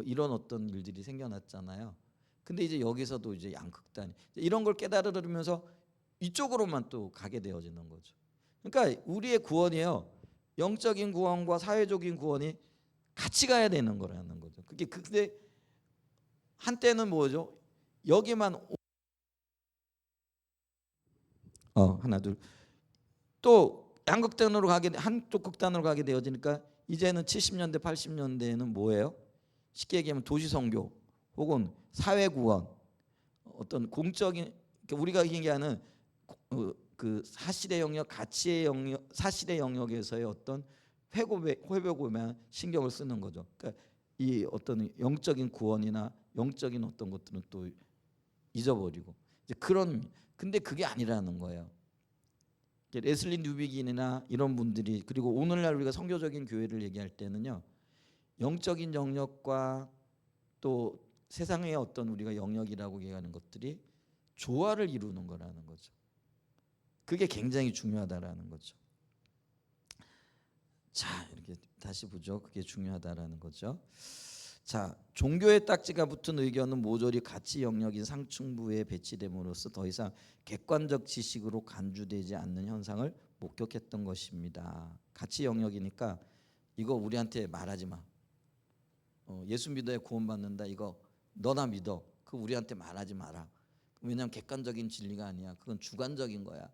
이런 어떤 일들이 생겨났잖아요. 근데 이제 여기서도 이제 양극단, 이런 걸 깨달으면서 이쪽으로만 또 가게 되어지는 거죠. 그러니까 우리의 구원이요, 영적인 구원과 사회적인 구원이 같이 가야 되는 거라는 거죠. 그게 근데 한때는 뭐죠? 여기만 하나 둘, 또 양극단으로 한쪽 극단으로 가게 되어지니까 이제는 70년대 80년대에는 뭐예요? 쉽게 얘기하면 도시 선교 혹은 사회 구원, 어떤 공적인, 우리가 얘기하는 그 사실의 영역, 가치의 영역, 사실의 영역에서의 어떤 회복에만 신경을 쓰는 거죠. 그러니까 이 어떤 영적인 구원이나 영적인 어떤 것들은 또 잊어버리고 이제 근데 그게 아니라는 거예요. 레슬리 뉴비긴이나 이런 분들이, 그리고 오늘날 우리가 선교적인 교회를 얘기할 때는요, 영적인 영역과 또 세상의 어떤 우리가 영역이라고 얘기하는 것들이 조화를 이루는 거라는 거죠. 그게 굉장히 중요하다라는 거죠. 자, 이렇게 다시 보죠. 그게 중요하다라는 거죠. 자, 종교의 딱지가 붙은 의견은 모조리 가치 영역인 상층부에 배치됨으로써 더 이상 객관적 지식으로 간주되지 않는 현상을 목격했던 것입니다. 가치 영역이니까 이거 우리한테 말하지 마. 예수 믿어야 구원받는다. 이거 너나 믿어. 그거 우리한테 말하지 마라. 왜냐하면 객관적인 진리가 아니야. 그건 주관적인 거야.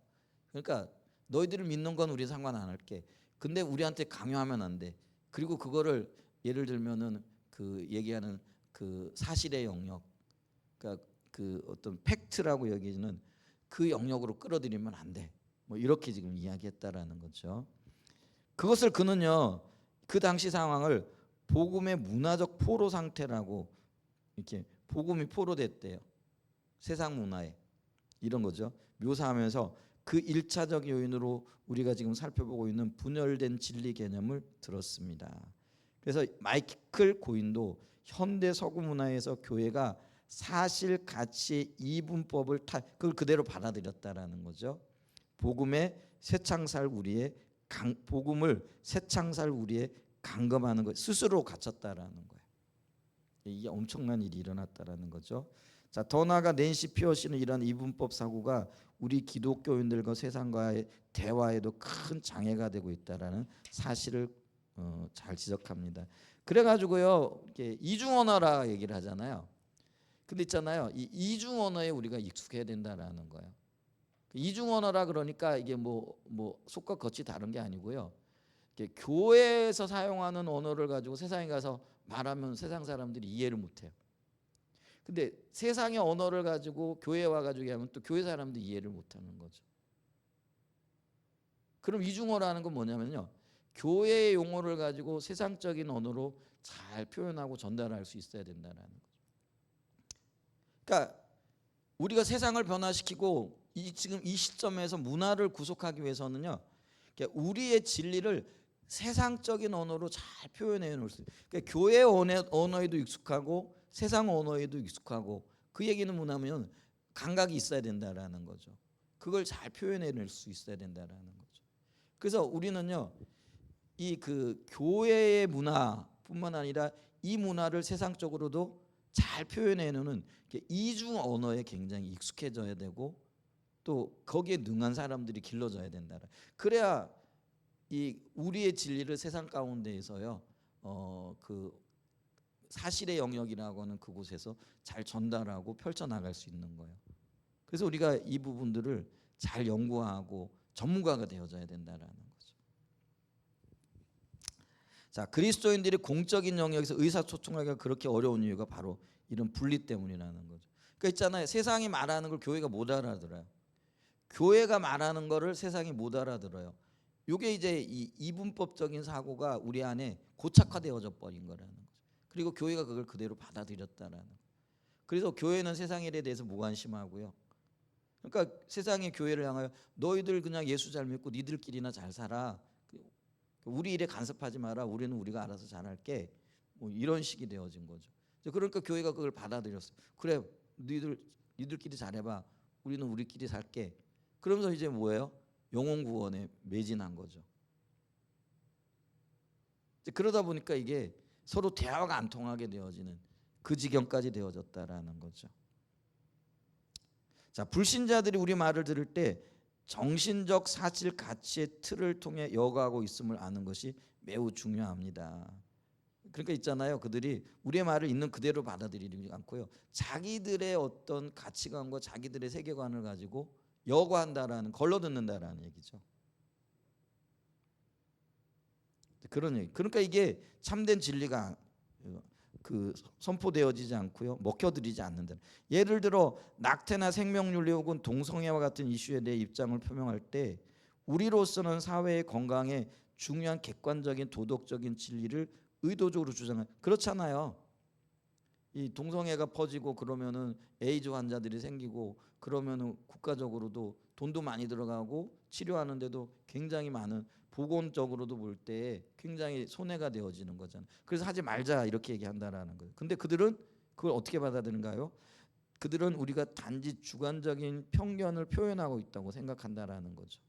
그러니까 너희들을 믿는 건 우리 상관 안 할게. 근데 우리한테 강요하면 안 돼. 그리고 그거를 예를 들면은 그 얘기하는 그 사실의 영역, 그러니까 그 어떤 팩트라고 여기는 그 영역으로 끌어들이면 안 돼. 이렇게 지금 이야기했다라는 거죠. 그것을 그는요, 그 당시 상황을 복음의 문화적 포로 상태라고, 이렇게 복음이 포로됐대요. 세상 문화에 이런 거죠. 묘사하면서 그 1차적 요인으로 우리가 지금 살펴보고 있는 분열된 진리 개념을 들었습니다. 그래서 마이클 고인도 현대 서구 문화에서 교회가 사실 가치의 이분법을 그걸 그대로 받아들였다라는 거죠. 복음을 새창살 우리의 강금하는 것 스스로 갖췄다라는 거예요. 이게 엄청난 일이 일어났다라는 거죠. 자, 더 나아가 낸시 피어시는 이런 이분법 사고가 우리 기독교인들과 세상과의 대화에도 큰 장애가 되고 있다라는 사실을 잘 지적합니다. 그래가지고요, 이렇게 이중 언어라 얘기를 하잖아요. 근데 있잖아요, 이 이중 언어에 우리가 익숙해야 된다라는 거예요. 이중 언어라 그러니까 이게 뭐 속과 겉이 다른 게 아니고요. 교회에서 사용하는 언어를 가지고 세상에 가서 말하면 세상 사람들이 이해를 못해요. 근데 세상의 언어를 가지고 교회에 와가지고 얘기하면 또 교회 사람들이 이해를 못하는 거죠. 그럼 이중어라는 건 뭐냐면요, 교회의 용어를 가지고 세상적인 언어로 잘 표현하고 전달할 수 있어야 된다는 거죠. 그러니까 우리가 세상을 변화시키고 지금 이 시점에서 문화를 구속하기 위해서는요, 우리의 진리를 세상적인 언어로 잘 표현해 놓을 수 있어요. 그러니까 교회 언어에도 익숙하고 세상 언어에도 익숙하고, 그 얘기는 뭐냐면 감각이 있어야 된다라는 거죠. 그걸 잘 표현해 낼 수 있어야 된다라는 거죠. 그래서 우리는요, 이 그 교회의 문화뿐만 아니라 이 문화를 세상적으로도 잘 표현해 놓는 이중 언어에 굉장히 익숙해져야 되고, 또 거기에 능한 사람들이 길러져야 된다. 그래야 이 우리의 진리를 세상 가운데에서요, 그 사실의 영역이라고 하는 그곳에서 잘 전달하고 펼쳐나갈 수 있는 거예요. 그래서 우리가 이 부분들을 잘 연구하고 전문가가 되어져야 된다라는 거죠. 자, 그리스도인들이 공적인 영역에서 의사소통하기가 그렇게 어려운 이유가 바로 이런 분리 때문이라는 거죠. 그러니까 있잖아요, 세상이 말하는 걸 교회가 못 알아들어요. 교회가 말하는 거를 세상이 못 알아들어요. 이게 이제 이 이분법적인 사고가 우리 안에 고착화되어져 버린 거라는 거죠. 그리고 교회가 그걸 그대로 받아들였다라는 거예요. 그래서 교회는 세상 일에 대해서 무관심하고요. 그러니까 세상의 교회를 향하여 너희들 그냥 예수 잘 믿고 니들끼리나 잘 살아. 우리 일에 간섭하지 마라. 우리는 우리가 알아서 잘할게. 뭐 이런 식이 되어진 거죠. 그러니까 교회가 그걸 받아들였어요. 그래, 니들끼리 잘해봐. 우리는 우리끼리 살게. 그러면서 이제 뭐예요? 영혼 구원에 매진한 거죠. 그러다 보니까 이게 서로 대화가 안 통하게 되어지는 그 지경까지 되어졌다라는 거죠. 자, 불신자들이 우리 말을 들을 때 정신적 사실 가치의 틀을 통해 여과하고 있음을 아는 것이 매우 중요합니다. 그러니까 있잖아요, 그들이 우리의 말을 있는 그대로 받아들이지 않고요, 자기들의 어떤 가치관과 자기들의 세계관을 가지고 여과한다라는, 걸러듣는다라는 얘기죠. 그런 얘기. 그러니까 이게 참된 진리가 그 선포되어지지 않고요, 먹혀들이지 않는다. 예를 들어 낙태나 생명윤리 혹은 동성애와 같은 이슈에 대해 입장을 표명할 때 우리로서는 사회의 건강에 중요한 객관적인 도덕적인 진리를 의도적으로 주장해. 그렇잖아요. 이 동성애가 퍼지고 그러면은 에이즈 환자들이 생기고 그러면은 국가적으로도 돈도 많이 들어가고 치료하는데도 굉장히 많은, 보건적으로도 볼 때 굉장히 손해가 되어지는 거잖아요. 그래서 하지 말자 이렇게 얘기한다라는 거예요. 근데 그들은 그걸 어떻게 받아들인가요? 그들은 우리가 단지 주관적인 편견을 표현하고 있다고 생각한다라는 거죠.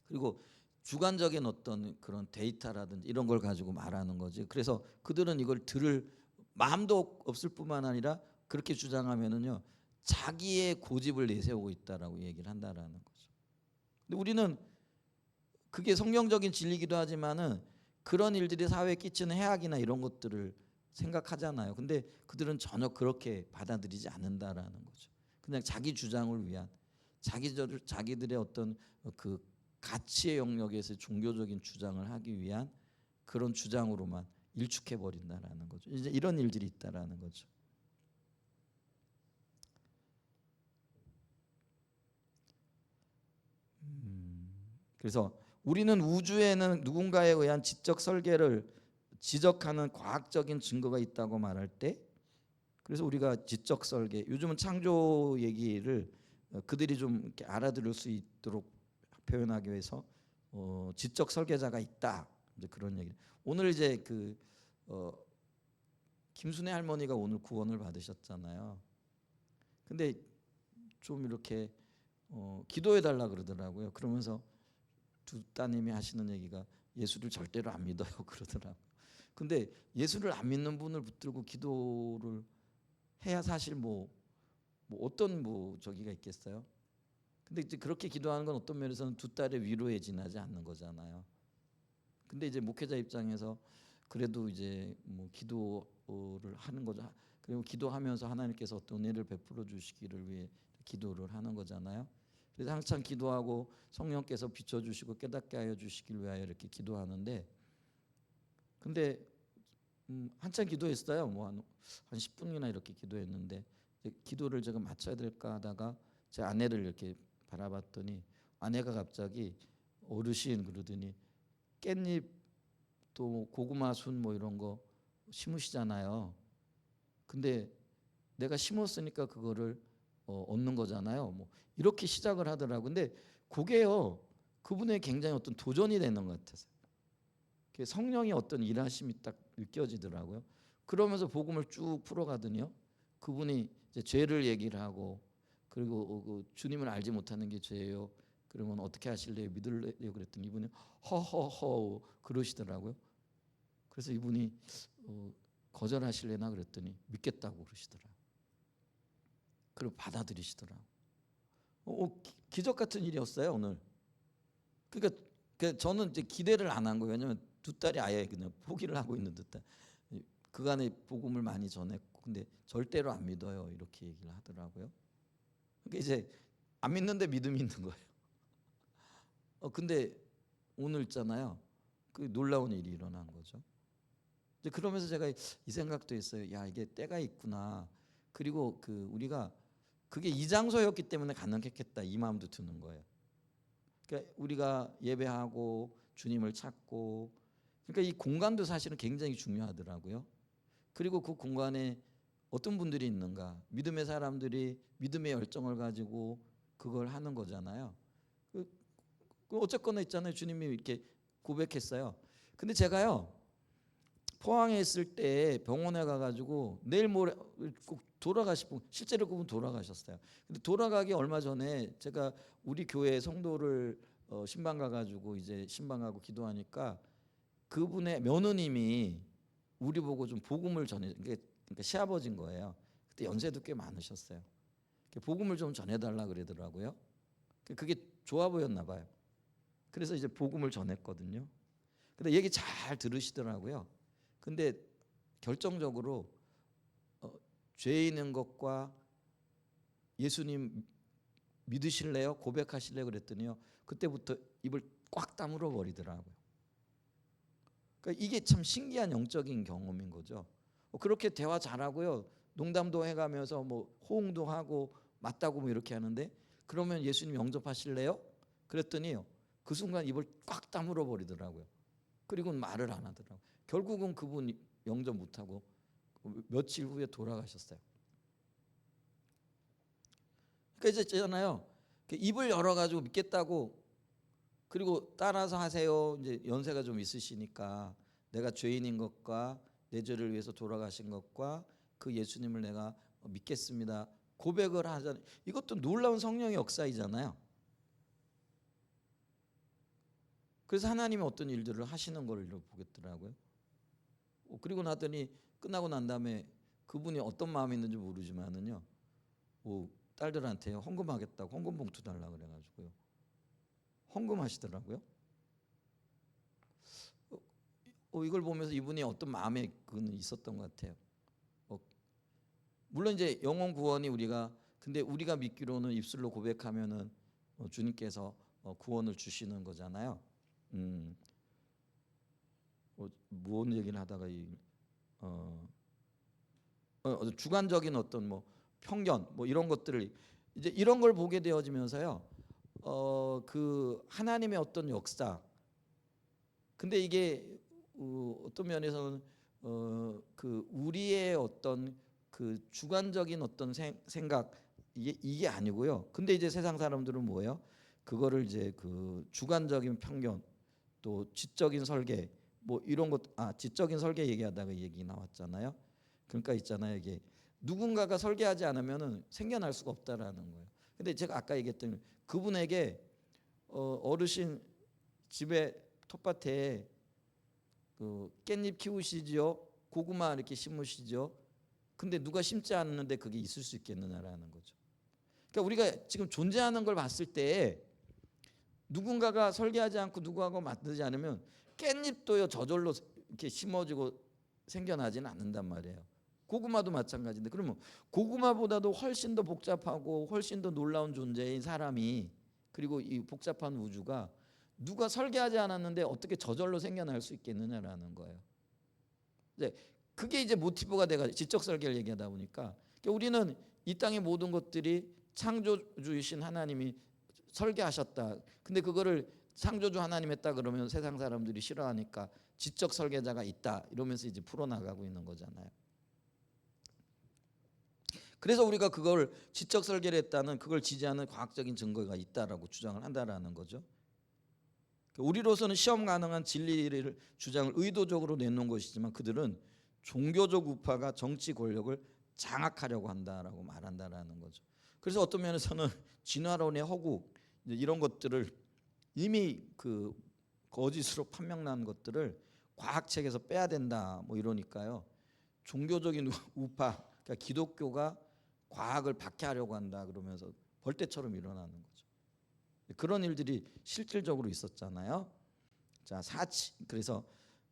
그리고 주관적인 어떤 그런 데이터라든지 이런 걸 가지고 말하는 거지. 그래서 그들은 이걸 들을 마음도 없을 뿐만 아니라 그렇게 주장하면은요, 자기의 고집을 내세우고 있다라고 얘기를 한다라는 거죠. 근데 우리는 그게 성경적인 진리기도 하지만은 그런 일들이 사회에 끼치는 해악이나 이런 것들을 생각하잖아요. 근데 그들은 전혀 그렇게 받아들이지 않는다라는 거죠. 그냥 자기 주장을 위한, 자기들의 어떤 그 가치의 영역에서 종교적인 주장을 하기 위한 그런 주장으로만 일축해 버린다라는 거죠. 이제 이런 일들이 있다라는 거죠. 그래서 우리는 우주에는 누군가에 의한 지적 설계를 지적하는 과학적인 증거가 있다고 말할 때, 그래서 우리가 지적 설계, 요즘은 창조 얘기를 그들이 좀 이렇게 알아들을 수 있도록 표현하기 위해서 지적 설계자가 있다. 이제 그런 얘기. 오늘 이제 김순애 할머니가 오늘 구원을 받으셨잖아요. 근데 좀 이렇게 기도해 달라 그러더라고요. 그러면서 두 따님이 하시는 얘기가 예수를 절대로 안 믿어요 그러더라고요. 근데 예수를 안 믿는 분을 붙들고 기도를 해야 사실 뭐 어떤 저기가 있겠어요? 근데 이제 그렇게 기도하는 건 어떤 면에서는 두 딸의 위로에 지나지 않는 거잖아요. 근데 이제 목회자 입장에서 그래도 이제 뭐 기도를 하는 거죠. 그리고 기도하면서 하나님께서 어떤 은혜를 베풀어 주시기를 위해 기도를 하는 거잖아요. 그래서 항상 기도하고 성령께서 비춰 주시고 깨닫게 하여 주시길 위하여 이렇게 기도하는데, 근데 한참 기도했어요. 뭐 한 10분이나 이렇게 기도했는데, 기도를 제가 마쳐야 될까 하다가 제 아내를 이렇게 바라봤더니 아내가 갑자기 어르신 그러더니 깻잎 또 고구마 순 뭐 이런 거 심으시잖아요. 근데 내가 심었으니까 그거를 얻는 거잖아요. 뭐 이렇게 시작을 하더라고. 근데 그게요, 그분의 굉장히 어떤 도전이 되는 것 같아서 성령의 어떤 일하심이 딱 느껴지더라고요. 그러면서 복음을 쭉 풀어가더니요, 그분이 이제 죄를 얘기를 하고, 그리고 주님을 알지 못하는 게 죄예요. 그러면 어떻게 하실래요? 믿을래요? 그랬더니 이분이 허허허 그러시더라고요. 그래서 이분이 거절하실래나 그랬더니 믿겠다고 그러시더라고요. 그리고 받아들이시더라고요. 기적 같은 일이었어요 오늘. 그러니까 저는 이제 기대를 안 한 거예요. 왜냐하면 두 딸이 아예 그냥 포기를 하고 있는 듯한, 그간의 복음을 많이 전했고, 근데 절대로 안 믿어요 이렇게 얘기를 하더라고요. 그러니까 이제 안 믿는데 믿음이 있는 거예요. 근데 오늘 있잖아요, 그 놀라운 일이 일어난 거죠. 이제 그러면서 제가 이 생각도 했어요. 야, 이게 때가 있구나. 그리고 우리가 그게 이 장소였기 때문에 가능했겠다 이 마음도 드는 거예요. 그러니까 우리가 예배하고 주님을 찾고, 그러니까 이 공간도 사실은 굉장히 중요하더라고요. 그리고 그 공간에 어떤 분들이 있는가, 믿음의 사람들이 믿음의 열정을 가지고 그걸 하는 거잖아요. 어쨌거나 있잖아요. 주님이 이렇게 고백했어요. 근데 제가요, 포항에 있을 때 병원에 가가지고 내일 모레 꼭 돌아가시고, 실제로 그분 돌아가셨어요. 근데 돌아가기 얼마 전에 제가 우리 교회 성도를 신방 가가지고 이제 신방하고 기도하니까 그분의 며느님이 우리 보고 좀 복음을 전해, 그러니까 시아버지인 거예요. 그때 연세도 꽤 많으셨어요. 복음을 좀 전해달라 그러더라고요. 그게 좋아 보였나 봐요. 그래서 이제 복음을 전했거든요. 근데 얘기 잘 들으시더라고요. 근데 결정적으로 죄인인 것과 예수님 믿으실래요? 고백하실래요? 그랬더니요, 그때부터 입을 꽉 다물어 버리더라고요. 그러니까 이게 참 신기한 영적인 경험인 거죠. 그렇게 대화 잘하고요, 농담도 해가면서 뭐 호응도 하고 맞다고 뭐 이렇게 하는데, 그러면 예수님 영접하실래요? 그랬더니요, 그 순간 입을 꽉 다물어 버리더라고요. 그리고는 말을 안 하더라고요. 결국은 그분 영접 못하고 며칠 후에 돌아가셨어요. 그러니까 이제 있잖아요, 입을 열어가지고 믿겠다고, 그리고 따라서 하세요. 이제 연세가 좀 있으시니까 내가 죄인인 것과 내 죄를 위해서 돌아가신 것과 그 예수님을 내가 믿겠습니다. 고백을 하잖아요. 이것도 놀라운 성령의 역사이잖아요. 그래서 하나님이 어떤 일들을 하시는 걸 보겠더라고요. 그리고 나더니 끝나고 난 다음에 그분이 어떤 마음이 있는지 모르지만은요, 딸들한테 헌금하겠다고 헌금 봉투 달라 그래가지고요, 헌금하시더라고요. 이걸 보면서 이분이 어떤 마음에 그는 있었던 것 같아요. 물론 이제 영혼 구원이 근데 우리가 믿기로는 입술로 고백하면은 주님께서 구원을 주시는 거잖아요. 무언 얘기를 하다가 주관적인 어떤 뭐 편견 뭐 이런 것들을 이제 이런 걸 보게 되어지면서요, 그 하나님의 어떤 역사, 근데 이게 어떤 면에서는 그 우리의 어떤 그 주관적인 어떤 생각, 이게 아니고요. 근데 이제 세상 사람들은 뭐예요? 그거를 이제 그 주관적인 편견, 또 지적인 설계, 뭐 이런 것, 지적인 설계 얘기하다가 얘기 나왔잖아요. 그러니까 있잖아요, 이게 누군가가 설계하지 않으면은 생겨날 수가 없다라는 거예요. 근데 제가 아까 얘기했던 그분에게 어르신 집에 텃밭에 그 깻잎 키우시죠, 고구마 이렇게 심으시죠. 근데 누가 심지 않는데 그게 있을 수 있겠느냐라는 거죠. 그러니까 우리가 지금 존재하는 걸 봤을 때 누군가가 설계하지 않고 누구하고 만들지 않으면 깻잎도요 저절로 이렇게 심어지고 생겨나지는 않는단 말이에요. 고구마도 마찬가지인데, 그러면 고구마보다도 훨씬 더 복잡하고 훨씬 더 놀라운 존재인 사람이, 그리고 이 복잡한 우주가 누가 설계하지 않았는데 어떻게 저절로 생겨날 수 있겠느냐라는 거예요. 이제 그게 이제 모티브가 돼가지고 지적 설계를 얘기하다 보니까, 그러니까 우리는 이 땅의 모든 것들이 창조주이신 하나님이 설계하셨다. 근데 그거를 창조주 하나님 했다 그러면 세상 사람들이 싫어하니까 지적 설계자가 있다 이러면서 이제 풀어나가고 있는 거잖아요. 그래서 우리가 그걸 지적 설계를 했다는, 그걸 지지하는 과학적인 증거가 있다라고 주장을 한다라는 거죠. 우리로서는 시험 가능한 진리를 주장을 의도적으로 내놓은 것이지만 그들은 종교적 우파가 정치 권력을 장악하려고 한다라고 말한다라는 거죠. 그래서 어떤 면에서는 진화론의 허구, 이런 것들을 이미 그 거짓으로 판명난 것들을 과학책에서 빼야 된다 뭐 이러니까요. 종교적인 우파, 그러니까 기독교가 과학을 박해하려고 한다 그러면서 벌떼처럼 일어나는 거죠. 그런 일들이 실질적으로 있었잖아요. 자, 그래서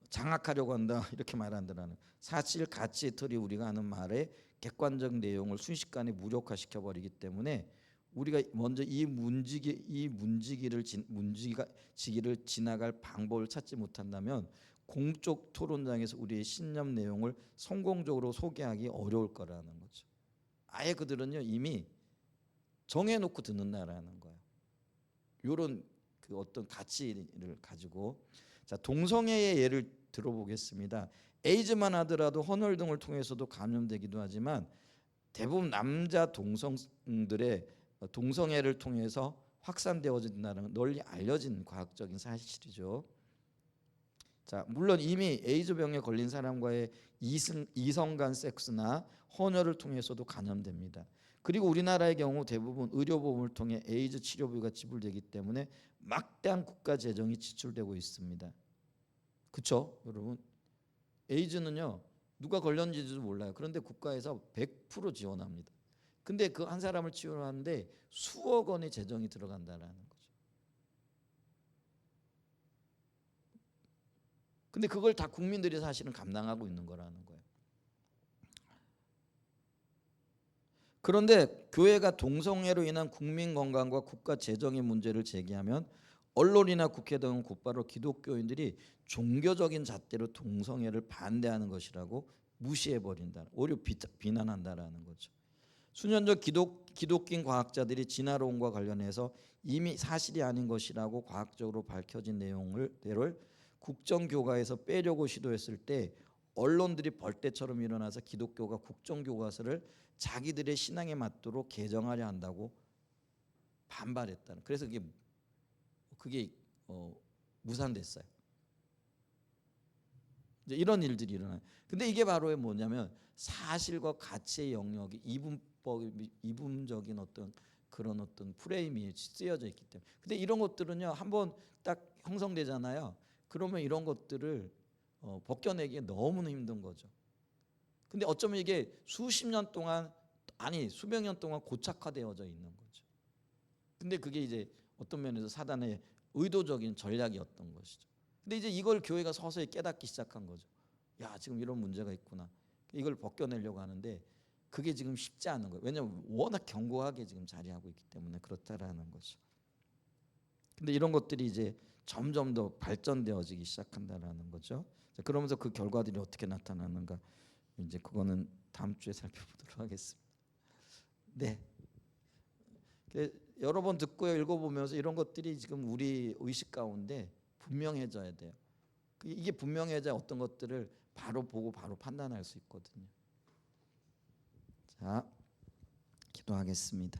장악하려고 한다 이렇게 말한다는, 사실 가치의 틀이 우리가 하는 말에 객관적 내용을 순식간에 무력화시켜 버리기 때문에 우리가 먼저 이 문지기를 지나갈 방법을 찾지 못한다면 공적 토론장에서 우리의 신념 내용을 성공적으로 소개하기 어려울 거라는 거죠. 아예 그들은요 이미 정해놓고 듣는다라는 거예요. 이런 그 어떤 가치를 가지고. 자, 동성애의 예를 들어보겠습니다. 에이즈만 하더라도 헌혈 등을 통해서도 감염되기도 하지만 대부분 남자 동성들의 동성애를 통해서 확산되어진다는 널리 알려진 과학적인 사실이죠. 자, 물론 이미 에이즈병에 걸린 사람과의 이성간 섹스나 헌혈을 통해서도 감염됩니다. 그리고 우리나라의 경우 대부분 의료보험을 통해 에이즈 치료비가 지불되기 때문에 막대한 국가 재정이 지출되고 있습니다. 그렇죠, 여러분? 에이즈는요 누가 걸렸는지도 몰라요. 그런데 국가에서 100% 지원합니다. 근데 그 한 사람을 치료하는데 수억 원의 재정이 들어간다라는 거죠. 근데 그걸 다 국민들이 사실은 감당하고 있는 거라는 거예요. 그런데 교회가 동성애로 인한 국민 건강과 국가 재정의 문제를 제기하면 언론이나 국회 등은 곧바로 기독교인들이 종교적인 잣대로 동성애를 반대하는 것이라고 무시해버린다, 오히려 비난한다라는 거죠. 수년 전 기독교 과학자들이 진화론과 관련해서 이미 사실이 아닌 것이라고 과학적으로 밝혀진 내용을 국정교과에서 빼려고 시도했을 때 언론들이 벌떼처럼 일어나서 기독교가 국정교과서를 자기들의 신앙에 맞도록 개정하려 한다고 반발했다는. 그래서 그게 무산됐어요. 이제 이런 일들이 일어나요. 근데 이게 바로 뭐냐면 사실과 가치의 영역이 이분적인 어떤 그런 어떤 프레임이 쓰여져 있기 때문에. 근데 이런 것들은요 한번 딱 형성되잖아요. 그러면 이런 것들을 벗겨내기 너무나 힘든 거죠. 근데 어쩌면 이게 수십 년 동안, 아니 수백 년 동안 고착화되어져 있는 거죠. 근데 그게 이제 어떤 면에서 사단의 의도적인 전략이었던 것이죠. 근데 이제 이걸 교회가 서서히 깨닫기 시작한 거죠. 야, 지금 이런 문제가 있구나. 이걸 벗겨내려고 하는데 그게 지금 쉽지 않은 거예요. 왜냐하면 워낙 견고하게 지금 자리하고 있기 때문에 그렇다라는 거죠. 근데 이런 것들이 이제 점점 더 발전되어지기 시작한다라는 거죠. 자, 그러면서 그 결과들이 어떻게 나타나는가, 이제 그거는 다음 주에 살펴보도록 하겠습니다. 네. 여러 번 듣고 읽어보면서 이런 것들이 지금 우리 의식 가운데 분명해져야 돼요. 이게 분명해져야 어떤 것들을 바로 보고 바로 판단할 수 있거든요. 자, 기도하겠습니다.